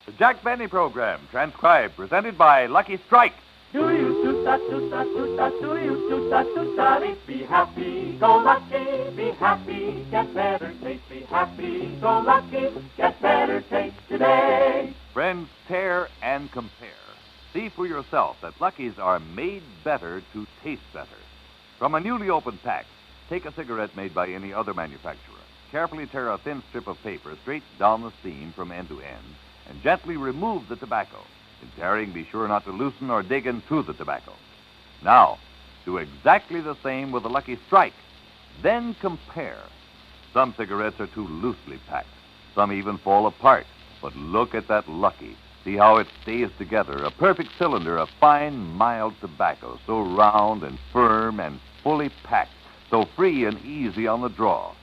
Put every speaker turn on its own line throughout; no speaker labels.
The Jack Benny Program, transcribed, presented by Lucky Strike.
Do you be happy, go lucky, be happy, get better taste, be happy, go lucky, get better taste today.
Friends, tear and compare. See for yourself that Luckies are made better to taste better. From a newly opened pack, take a cigarette made by any other manufacturer. Carefully tear a thin strip of paper straight down the seam from end to end, and gently remove the tobacco. In tearing, be sure not to loosen or dig into the tobacco. Now, do exactly the same with the Lucky Strike. Then compare. Some cigarettes are too loosely packed. Some even fall apart. But look at that Lucky. See how it stays together. A perfect cylinder of fine, mild tobacco, so round and firm and fully packed, so free and easy on the draw.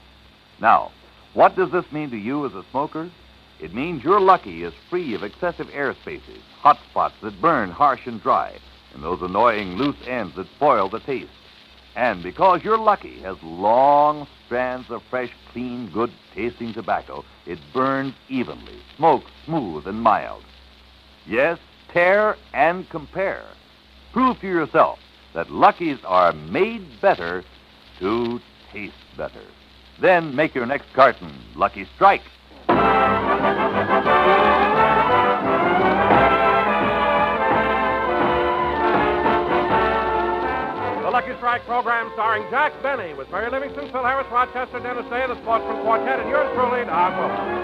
Now, what does this mean to you as a smoker? It means your Lucky is free of excessive air spaces, hot spots that burn harsh and dry, and those annoying loose ends that spoil the taste. And because your Lucky has long strands of fresh, clean, good-tasting tobacco, it burns evenly, smokes smooth and mild. Yes, tear and compare. Prove to yourself that Luckies are made better to taste better. Then make your next carton Lucky Strike.
The Lucky Strike program starring Jack Benny with Mary Livingston, Phil Harris, Rochester, Dennis Day, the Sportsman Quartet, and yours truly, Don Wilson.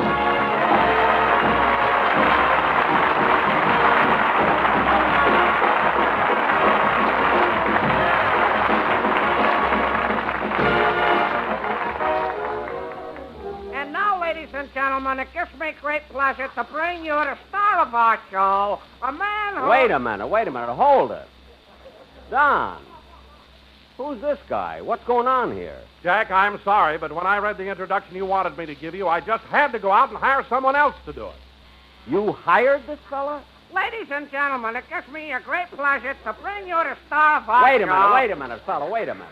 And now, ladies and gentlemen, it gives me great pleasure to bring you the star of our show, a man who...
Wait a minute, hold it. Don, who's this guy? What's going on here?
Jack, I'm sorry, but when I read the introduction you wanted me to give you, I just had to go out and hire someone else to do it.
You hired this fella?
Ladies and gentlemen, it gives me a great pleasure to bring you the star of our
Wait
show.
a minute, fella, wait a minute.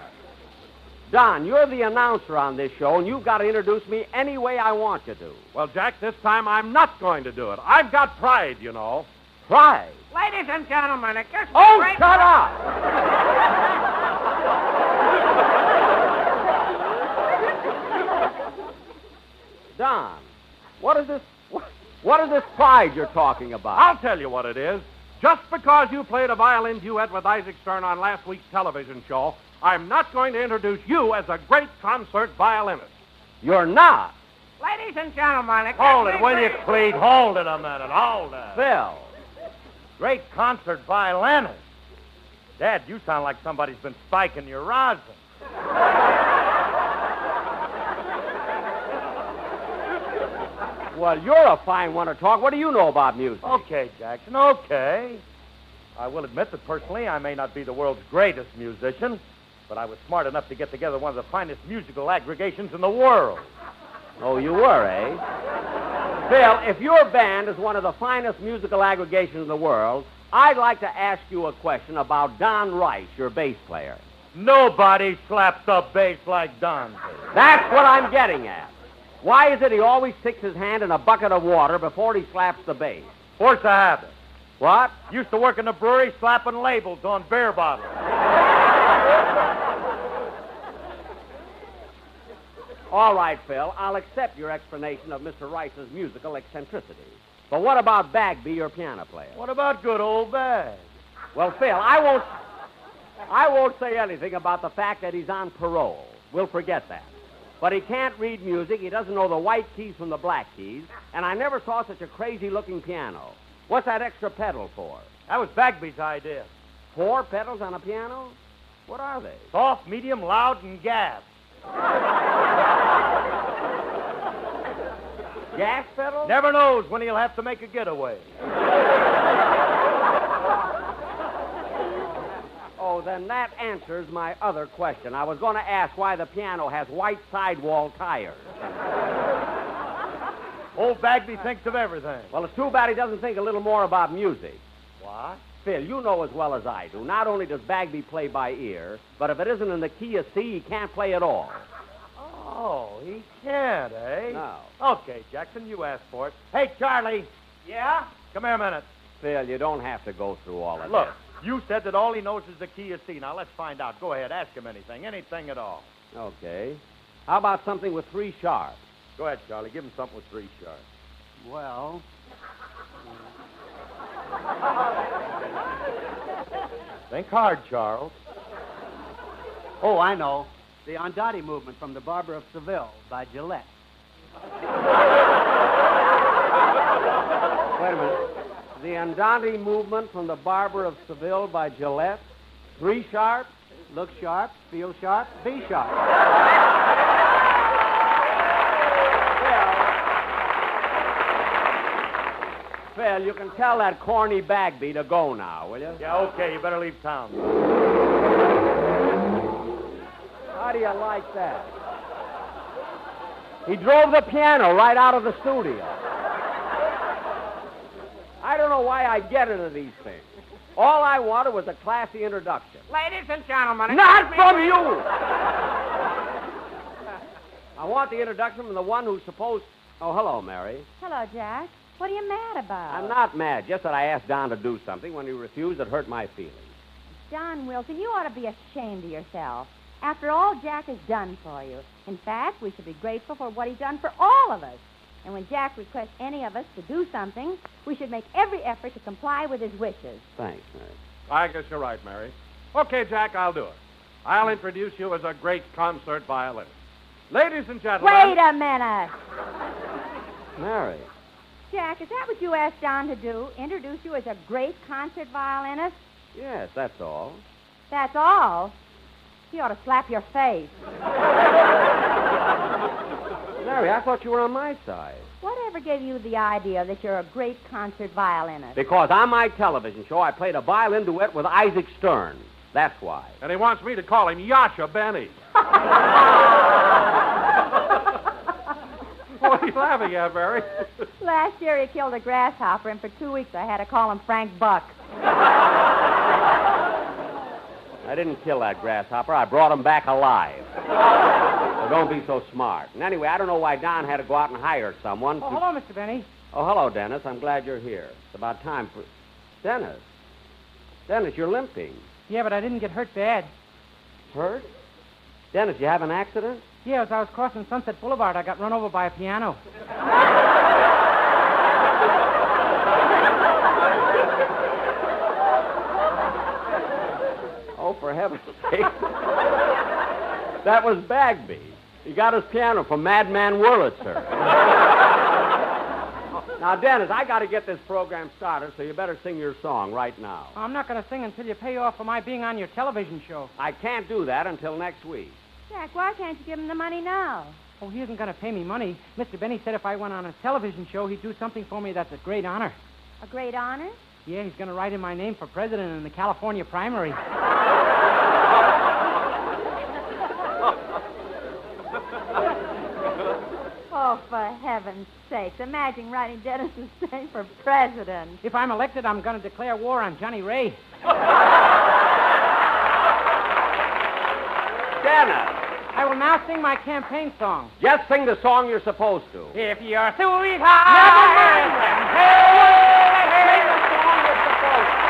Don, you're the announcer on this show, and you've got to introduce me any way I want you to.
Well, Jack, this time I'm not going to do it. I've got pride, you know.
Pride?
Ladies and gentlemen, it gives me
Oh,
great
shut up! Don, what is this pride you're talking about?
I'll tell you what it is. Just because you played a violin duet with Isaac Stern on last week's television show, I'm not going to introduce you as a great concert violinist.
You're not?
Ladies and gentlemen, it
Hold
gives
it,
me
will you,
great...
please? Hold it a minute. Hold it.
Phil.
Great concert violinist. Dad, you sound like somebody's been spiking your rosin.
Well, you're a fine one to talk. What do you know about music?
Okay, Jackson, okay. I will admit that personally I may not be the world's greatest musician, but I was smart enough to get together one of the finest musical aggregations in the world.
Oh, you were, eh? Phil, if your band is one of the finest musical aggregations in the world, I'd like to ask you a question about Don Rice, your bass player.
Nobody slaps a bass like Don did.
That's what I'm getting at. Why is it he always sticks his hand in a bucket of water before he slaps the bass?
Force of habit.
What?
Used to work in the brewery slapping labels on beer bottles.
All right, Phil, I'll accept your explanation of Mr. Rice's musical eccentricity. But what about Bagby, your piano player?
What about good old Bag?
Well, Phil, I won't say anything about the fact that he's on parole. We'll forget that. But he can't read music, he doesn't know the white keys from the black keys, and I never saw such a crazy-looking piano. What's that extra pedal for?
That was Bagby's idea.
4 pedals on a piano? What are they?
Soft, medium, loud, and gas.
Gas pedals?
Never knows when he'll have to make a getaway.
Oh, then that answers my other question. I was going to ask why the piano has white sidewall tires.
Old Bagby thinks of everything.
Well, it's too bad he doesn't think a little more about music.
What?
Phil, you know as well as I do, not only does Bagby play by ear, but if it isn't in the key of C, he can't play at all.
Oh, he can't, eh?
No.
Okay, Jackson, you asked for it. Hey, Charlie.
Yeah?
Come here a minute.
Phil, you don't have to go through all of
Look,
this.
you said that all he knows is the key of C. Now, let's find out. Go ahead. Ask him anything at all.
Okay. How about something with 3 sharps?
Go ahead, Charlie. Give him something with 3 sharps.
Well,
Think hard, Charles.
oh, I know. The Andati movement from the Barber of Seville by Gillette.
Wait a minute. The Andante movement from the Barber of Seville by Gillette. 3 sharps?
Look sharp, feel sharp, be sharp.
Phil, you can tell that corny Bagby to go now, will you?
Yeah, okay. You better leave town.
How do you like that? He drove the piano right out of the studio. I don't know why I get into these things. All I wanted was a classy introduction.
Ladies and gentlemen.
Not from you! I want the introduction from the one who's supposed... Oh, hello, Mary.
Hello, Jack. What are you mad about?
I'm not mad. Just that I asked Don to do something. When he refused, it hurt my feelings.
John Wilson, you ought to be ashamed of yourself. After all Jack has done for you. In fact, we should be grateful for what he's done for all of us. And when Jack requests any of us to do something, we should make every effort to comply with his wishes.
Thanks, Mary.
I guess you're right, Mary. Okay, Jack, I'll do it. I'll introduce you as a great concert violinist. Ladies and gentlemen...
Wait a minute.
Mary.
Jack, is that what you asked John to do? Introduce you as a great concert violinist?
Yes, that's all.
That's all? He ought to slap your face.
Mary, I thought you were on my side.
Whatever gave you the idea that you're a great concert violinist?
Because on my television show, I played a violin duet with Isaac Stern. That's why.
And he wants me to call him Yasha Benny. What are you laughing at, Mary?
Last year he killed a grasshopper, and for 2 weeks I had to call him Frank Buck.
I didn't kill that grasshopper. I brought him back alive. So don't be so smart. And anyway, I don't know why Don had to go out and hire someone.
Oh, hello, Mr. Benny.
Oh, hello, Dennis. I'm glad you're here. It's about time for... Dennis. Dennis, you're limping.
Yeah, but I didn't get hurt bad.
Hurt? Dennis, you have an accident?
Yeah, as I was crossing Sunset Boulevard, I got run over by a piano.
Oh, for heaven's sake. That was Bagby. He got his piano from Madman Wurlitzer. Now, Dennis, I got to get this program started, so you better sing your song right now.
I'm not going to sing until you pay off for my being on your television show.
I can't do that until next week.
Jack, why can't you give him the money now?
Oh, he isn't going to pay me money. Mr. Benny said if I went on a television show, he'd do something for me that's a great honor.
A great honor?
Yeah, he's going to write in my name for president in the California primary.
Oh, for heaven's sakes. Imagine writing Dennis's name for president.
If I'm elected, I'm going to declare war on Johnny Ray.
Dennis!
I will now sing my campaign song.
Just sing the song you're supposed to.
If you're sweetheart...
Never mind that. Sing the song you're supposed to.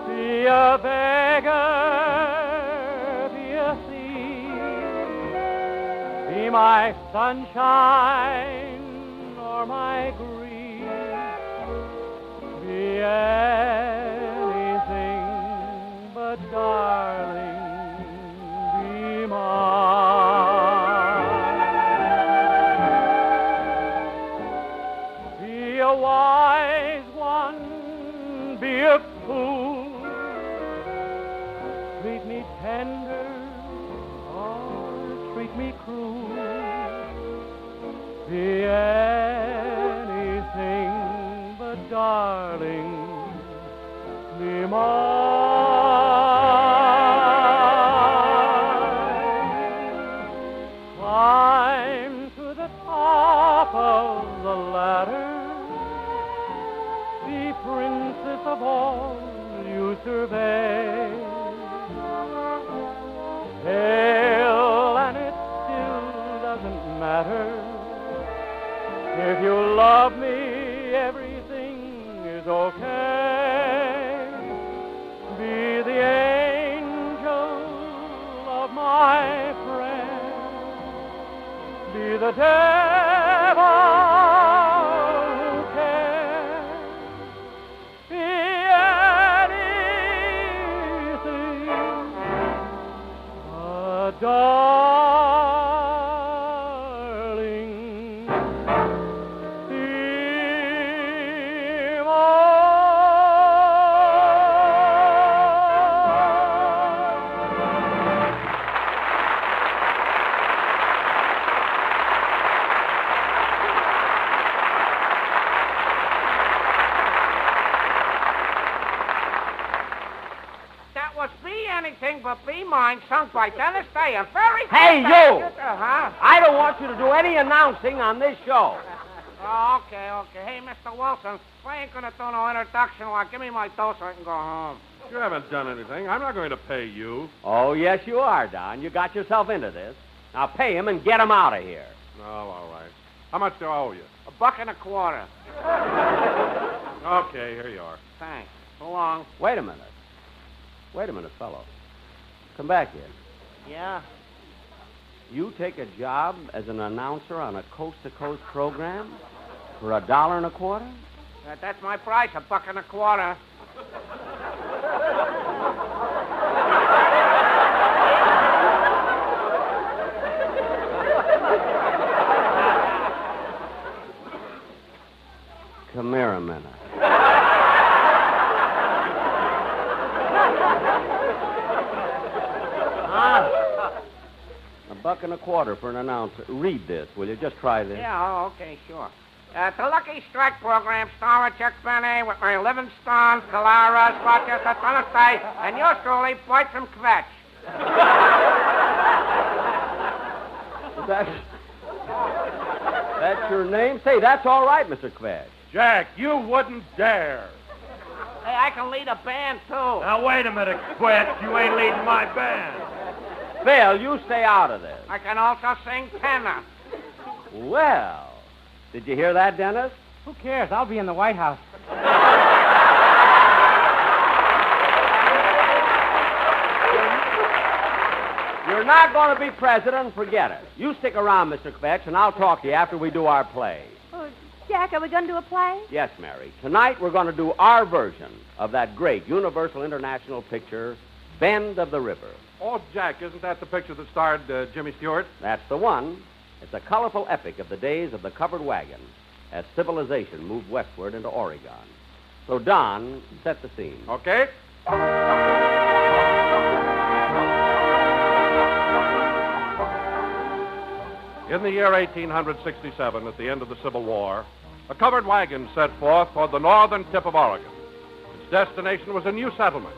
Be a beggar, be a thief, be my sunshine or my grief, be anything but darling, be mine. Be a wise one, be a fool. Treat me tender or treat me cruel. Be anything but darling, be mine. Climb to the top of the ladder. Be princess of all
to survey. Pale, and it still doesn't matter. If you love me, everything is okay. Be the angel of my friend. Be the devil who cares. Be anything. Darling,
That was Be Anything But Be Mine, sung by Dennis Day. And very
Hey,
good.
you!
Huh?
I don't want you to do any announcing on this show.
Oh, okay. Hey, Mr. Wilson, if I ain't going to do no introduction, well, give me my dough so I can go home.
You haven't done anything. I'm not going to pay you.
Oh, yes, you are, Don. You got yourself into this. Now pay him and get him out of here.
Oh, all right. How much do I owe you?
$1.25.
Okay, here you are.
Thanks. So long.
Wait a minute, fellow. Come back here.
Yeah?
You take a job as an announcer on a coast-to-coast program for $1.25?
That's my price, $1.25.
Come here a minute. $1.25 for an announcer. Read this, will you? Just try this.
Yeah, okay, sure. The Lucky Strike program starring Chuck Benny with Mary Livingstone, Calaras, Rochester, Tennessee, and yours truly, Bertram Kvetch.
That's your name? Say, that's all right, Mr. Kvetch.
Jack, you wouldn't dare.
Hey, I can lead a band, too.
Now, wait a minute, Quetch. You ain't leading my band.
Phil, you stay out of this.
I can also sing tenor.
Well, did you hear that, Dennis?
Who cares? I'll be in the White House.
You're not going to be president, forget it. You stick around, Mr. Kvetch, and I'll talk to you after we do our play.
Oh, Jack, are we going to do a play?
Yes, Mary. Tonight we're going to do our version of that great Universal International picture, Bend of the River.
Oh, Jack, isn't that the picture that starred Jimmy Stewart?
That's the one. It's a colorful epic of the days of the covered wagon as civilization moved westward into Oregon. So, Don, set the scene.
Okay. In the year 1867, at the end of the Civil War, a covered wagon set forth toward the northern tip of Oregon. Its destination was a new settlement,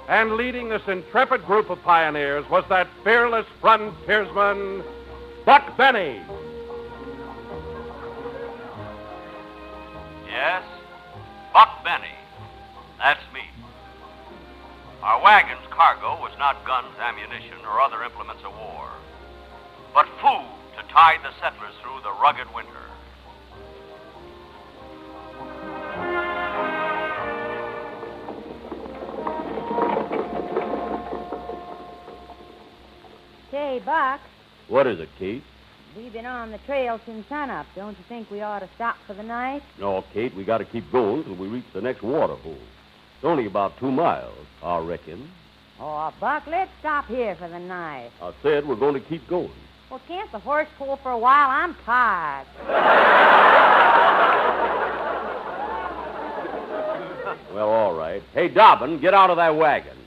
and leading this intrepid group of pioneers was that fearless frontiersman, Buck Benny.
Yes, Buck Benny. That's me. Our wagon's cargo was not guns, ammunition, or other implements of war, but food to tide the settlers through the rugged winter.
Say, Buck,
What is it, Kate?
we've been on the trail since sunup. Don't you think we ought to stop for the night?
No, Kate, we got to keep going till we reach the next water hole. It's only about 2 miles, I reckon.
Oh, Buck, let's stop here for the night.
I said we're going to keep going.
Well, can't the horse pull for a while? I'm tired.
Well, all right. Hey, Dobbin, get out of that wagon.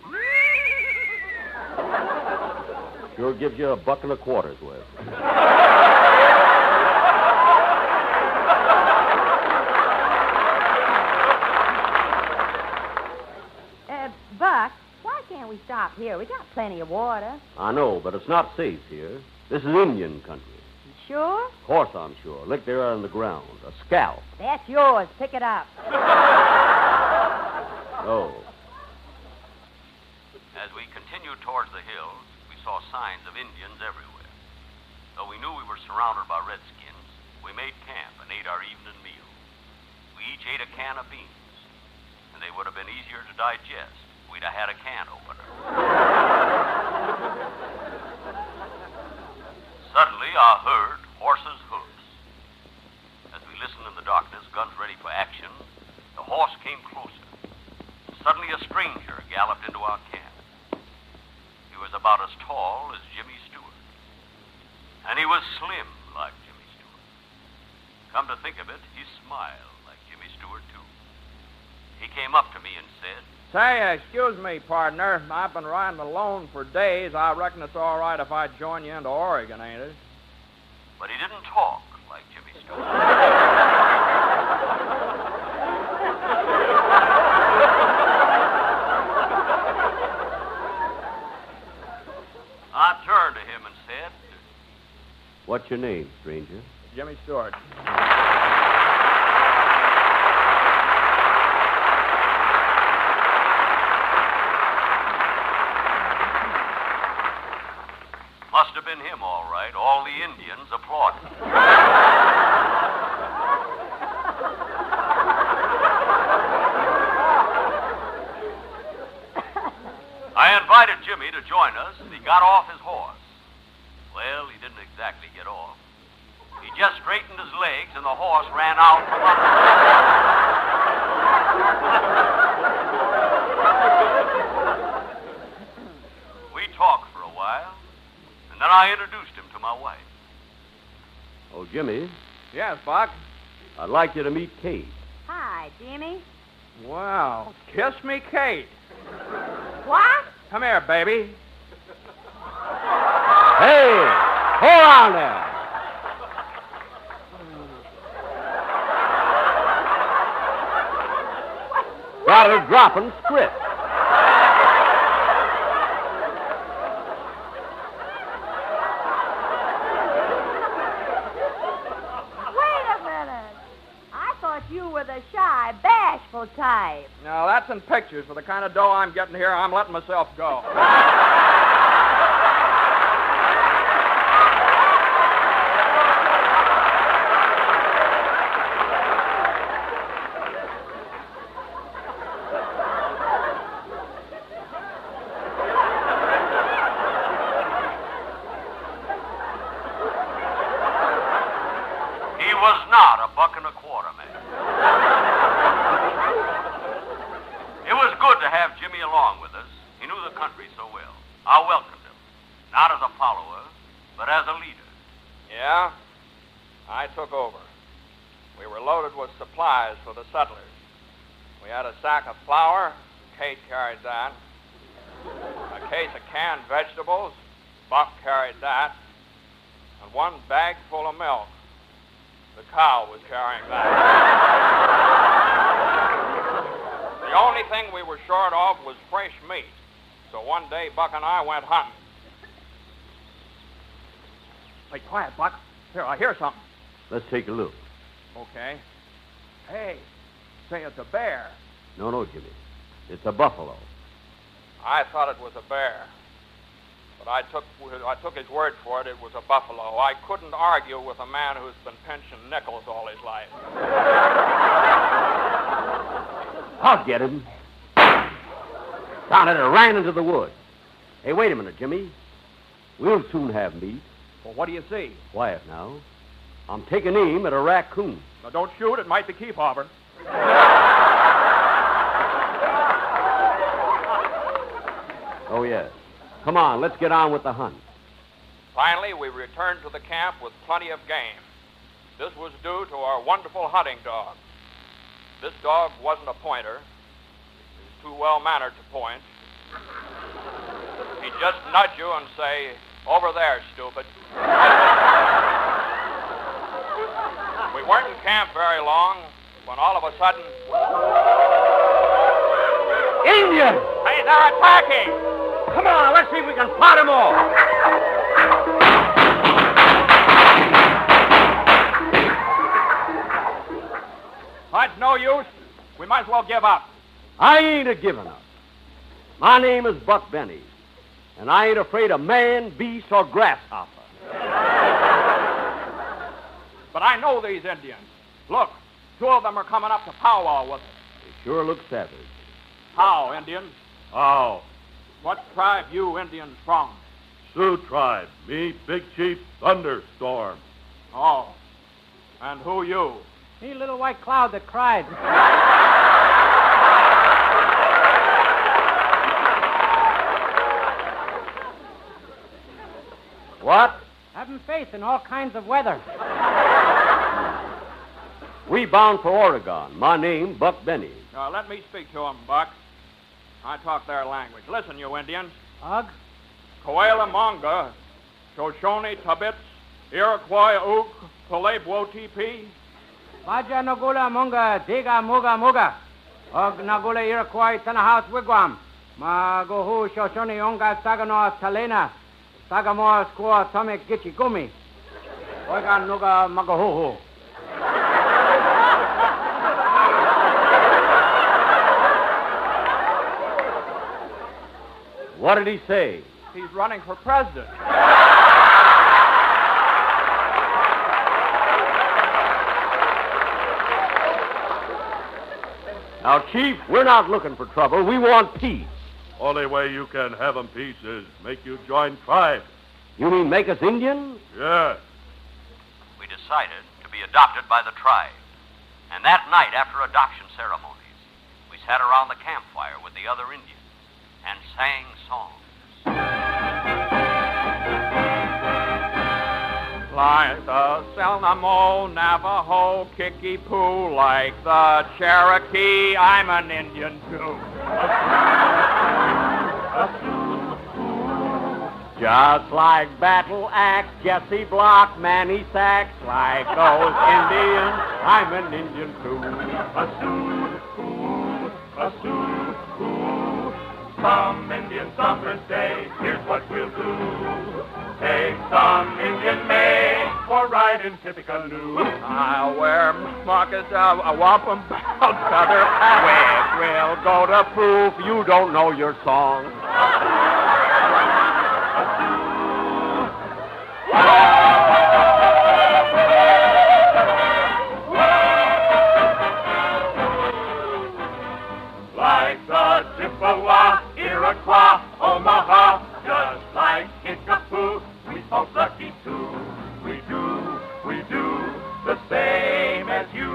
Sure gives you $1.25 worth.
Buck, why can't we stop here? We got plenty of water.
I know, but it's not safe here. This is Indian country.
You sure?
Of course I'm sure. Look there on the ground. A scalp.
That's yours. Pick it up.
Oh.
As we continued towards the hills, we saw signs of Indians everywhere. Though we knew we were surrounded by redskins, we made camp and ate our evening meal. We each ate a can of beans, and they would have been easier to digest if we'd have had a can opener. Suddenly, I heard horses' hoofs. As we listened in the darkness, guns ready for action, the horse came closer. Suddenly, a stranger galloped into our camp. He was about as tall as Jimmy Stewart. And he was slim like Jimmy Stewart. Come to think of it, he smiled like Jimmy Stewart, too. He came up to me and said,
Say, excuse me, partner. I've been riding alone for days. I reckon it's all right if I join you into Oregon, ain't it?
but he didn't talk like Jimmy Stewart. I turned to him and said,
What's your name, stranger?
Jimmy Stewart.
Must have been him, all right. All the Indians applauded. I invited Jimmy to join us, and he got off his horse. Well, he didn't exactly get off. He just straightened his legs, and the horse ran out from under him. We talked for a while, and then I introduced him to my wife.
Oh, Jimmy,
Yes, Buck.
I'd like you to meet Kate.
Hi, Jimmy.
Well, kiss me, Kate.
What?
Come here, baby.
Hey, hold on there. Got her dropping script.
Wait a minute. I thought you were the shy, bashful type.
Now, that's in pictures. For the kind of dough I'm getting here, I'm letting myself go.
He was not a buck and a quarter man. It was good to have Jimmy along with us. He knew the country so well. I welcomed him, not as a follower, but as a leader.
Yeah? I took over. We were loaded with supplies for the settlers. We had a sack of flour. Kate carried that. A case of canned vegetables. Buck carried that. And one bag full of milk. The cow was carrying that. The only thing we were short of was fresh meat. So one day, Buck and I went hunting. Hey, quiet, Buck. Here, I hear something.
Let's take a look.
Okay. Hey, say it's a bear.
No, Jimmy. It's a buffalo.
I thought it was a bear. But I took his word for it. It was a buffalo. I couldn't argue with a man who's been pinching nickels all his life.
I'll get him. Down it, ran into the woods. Hey, wait a minute, Jimmy. We'll soon have meat.
Well, what do you see?
Quiet now. I'm taking aim at a raccoon.
Now, don't shoot. It might be Kefauver.
Oh, yes. Come on, let's get on with the hunt.
Finally, we returned to the camp with plenty of game. This was due to our wonderful hunting dog. This dog wasn't a pointer. He was too well-mannered to point. He'd just nudge you and say, "Over there, stupid." We weren't in camp very long when all of a sudden...
Indians!
Hey, they're attacking!
Come on, let's see if we can pot them all.
It's no use. We might as well give up.
I ain't a giving up. My name is Buck Benny, and I ain't afraid of man, beast, or grasshopper.
But I know these Indians. Look, 2 of them are coming up to powwow with us.
They sure look savage.
How, Indians?
How?
What tribe you Indians from?
Sioux tribe. Me, Big Chief Thunderstorm.
Oh. And who you?
Me, little white cloud that cried.
What?
Having faith in all kinds of weather.
We bound for Oregon. My name, Buck Benny.
Let me speak to them, Buck. I talk their language. Listen, you Indians.
Ugh.
Coela Monga, Shoshone Tabits, Iroquois Ook, Palebwo TP.
Baja Nagula Munga, Diga Muga Muga. Og Nagula Iroquois Tanahouse Wigwam. Magohu Shoshone Onga Sagano Talena. Sagamo Squaw Tomek Gitchi Gumi. Oiga Nuga Magahuhu.
What did he say?
He's running for president.
Now, Chief, we're not looking for trouble. We want peace.
Only way you can have 'em peace is make you join tribe.
You mean make us Indians?
Yeah.
We decided to be adopted by the tribe. And that night, after adoption ceremonies, we sat around the campfire with the other Indians and sang songs.
Like the Selnamo, Navajo, Kickapoo, like the Cherokee, I'm an Indian too.
Just like Battle Axe, Jesse Block, Manny Sachs, like those Indians, I'm an Indian too.
Some Indian summer's day, here's what we'll do. Take some Indian made for riding Tippecanoe.
I'll wear Marcus a wampum belt feather hat.
We'll go to proof you don't know your song.
Like the Chippewa, Iroquois, Omaha, just like Kickapoo, we smoke lucky too. We do the same as you.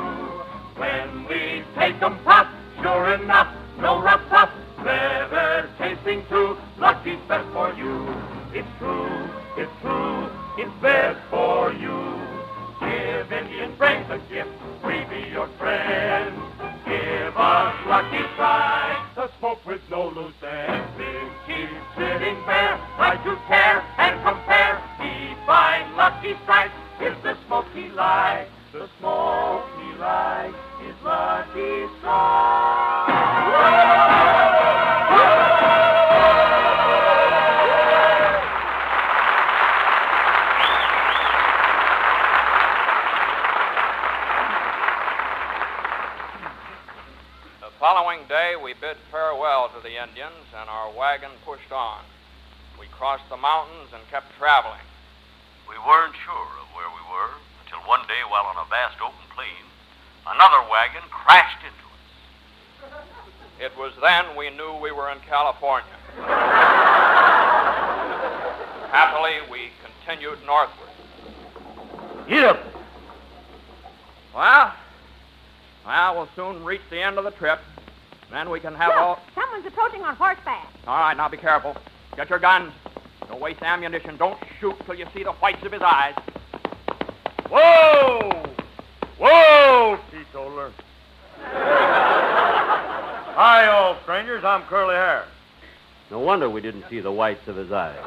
When we take 'em puff, sure enough, no rough puff, leather tasting too. Lucky's best for you. It's true, it's best for you. Give Indian friends a gift, we be your friends. Give us Lucky Strike, the smoke with no loose ends. Big Chief sitting there, like to tear and compare. He finds Lucky Strike is the smoke he likes. The smoke he likes is Lucky Strike.
The following day, we bid farewell to the Indians, and our wagon pushed on. We crossed the mountains and kept traveling.
We weren't sure of where we were until one day, while on a vast open plain, another wagon crashed into us.
It was then we knew we were in California. Happily, we continued northward.
Yep.
Well, we'll soon reach the end of the trip. Then we can have all...
Someone's approaching on horseback.
All right, now be careful. Get your guns. Don't waste ammunition. Don't shoot till you see the whites of his eyes.
Whoa! Whoa, teetotaler. Hi, old strangers. I'm Curly Hair.
No wonder we didn't see the whites of his eyes.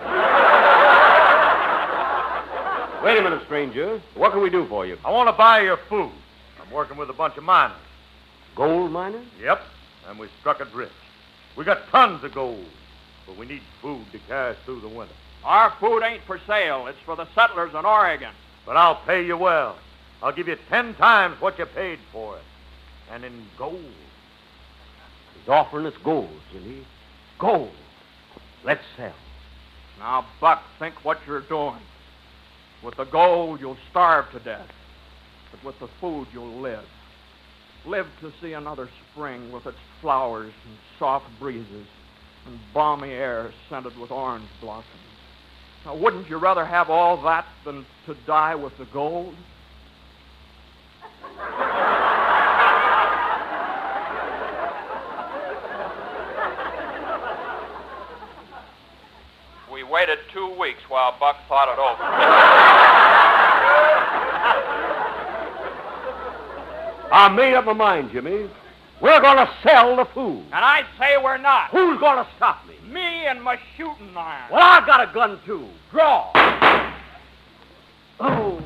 Wait a minute, stranger. What can we do for you?
I want to buy your food. I'm working with a bunch of miners.
Gold miners?
Yep, and we struck it rich. We got tons of gold, but we need food to carry us through the winter.
Our food ain't for sale. It's for the settlers in Oregon.
But I'll pay you well. I'll give you 10 times what you paid for it. And in gold.
He's offering us gold, Jimmy. Gold. Let's sell.
Now, Buck, think what you're doing. With the gold, you'll starve to death. But with the food, you'll live. Live to see another spring with its flowers and soft breezes and balmy air scented with orange blossoms. Now, wouldn't you rather have all that than to die with the gold? We waited 2 weeks while Buck thought it over.
I made up my mind, Jimmy. We're going to sell the food.
And I say we're not.
Who's going to stop me?
Me and my shooting iron.
Well, I've got a gun, too. Draw. Oh.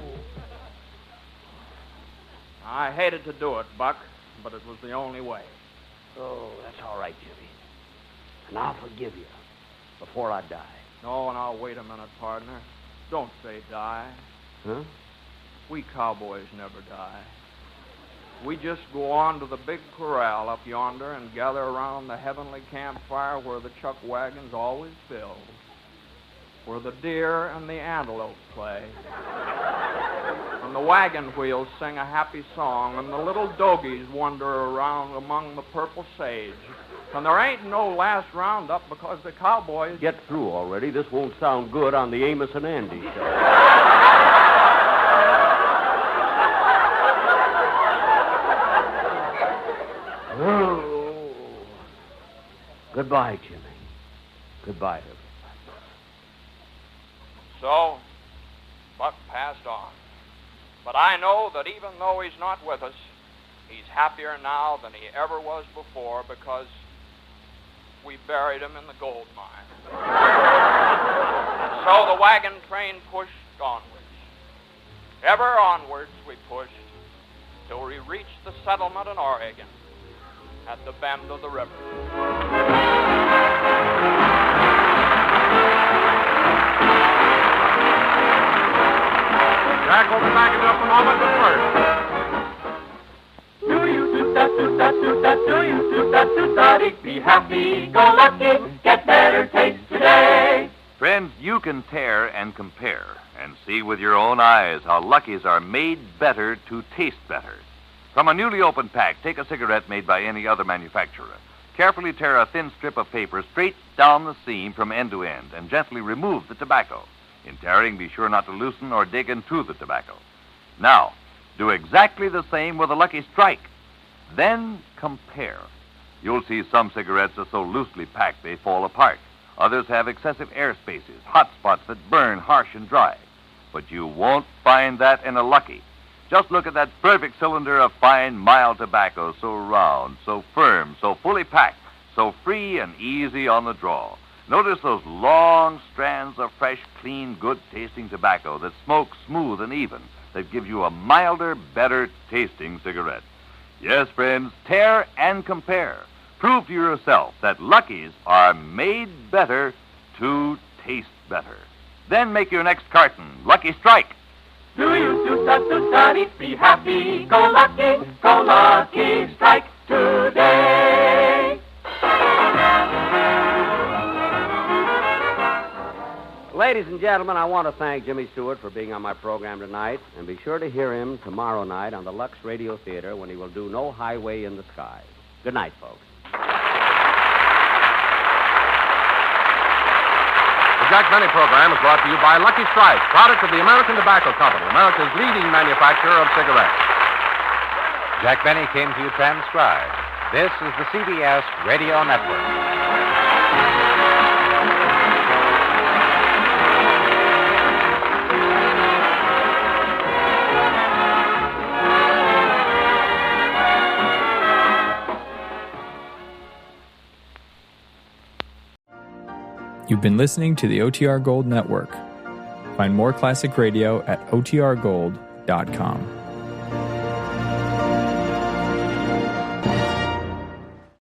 I hated to do it, Buck, but it was the only way.
Oh, that's all right, Jimmy. And I'll forgive you before I die.
Oh, now, wait a minute, partner. Don't say die.
Huh?
We cowboys never die. We just go on to the big corral up yonder and gather around the heavenly campfire where the chuck wagons always fill, where the deer and the antelope play, and the wagon wheels sing a happy song, and the little dogies wander around among the purple sage. And there ain't no last roundup because the cowboys...
Get through already. This won't sound good on the Amos and Andy show. Oh. Goodbye, Jimmy. Goodbye, everybody.
So, Buck passed on. But I know that even though he's not with us, he's happier now than he ever was before because we buried him in the gold mine. So the wagon train pushed onwards. Ever onwards we pushed till we reached the settlement in Oregon at the bend of the river.
Jack will be back in just a moment, but first.
Do you do-da-do-da-do-da-do-da-do-da-do-da-dee. Be happy, go lucky, get better taste today.
Friends, you can tear and compare and see with your own eyes how Lucky's are made better to taste better. From a newly opened pack, take a cigarette made by any other manufacturer. Carefully tear a thin strip of paper straight down the seam from end to end and gently remove the tobacco. In tearing, be sure not to loosen or dig into the tobacco. Now, do exactly the same with a Lucky Strike. Then compare. You'll see some cigarettes are so loosely packed they fall apart. Others have excessive air spaces, hot spots that burn harsh and dry. But you won't find that in a Lucky. Just look at that perfect cylinder of fine, mild tobacco, so round, so firm, so fully packed, so free and easy on the draw. Notice those long strands of fresh, clean, good-tasting tobacco that smoke smooth and even, that gives you a milder, better-tasting cigarette. Yes, friends, tear and compare. Prove to yourself that Lucky's are made better to taste better. Then make your next carton Lucky Strike.
Do you do-da-do-da-dee. Be happy, go lucky, strike today.
Ladies and gentlemen, I want to thank Jimmy Stewart for being on my program tonight, and be sure to hear him tomorrow night on the Lux Radio Theater when he will do No Highway in the Sky. Good night, folks.
The Jack Benny program is brought to you by Lucky Strike, product of the American Tobacco Company, America's leading manufacturer of cigarettes.
Jack Benny came to you transcribed. This is the CBS Radio Network.
You've been listening to the OTR Gold Network. Find more classic radio at otrgold.com.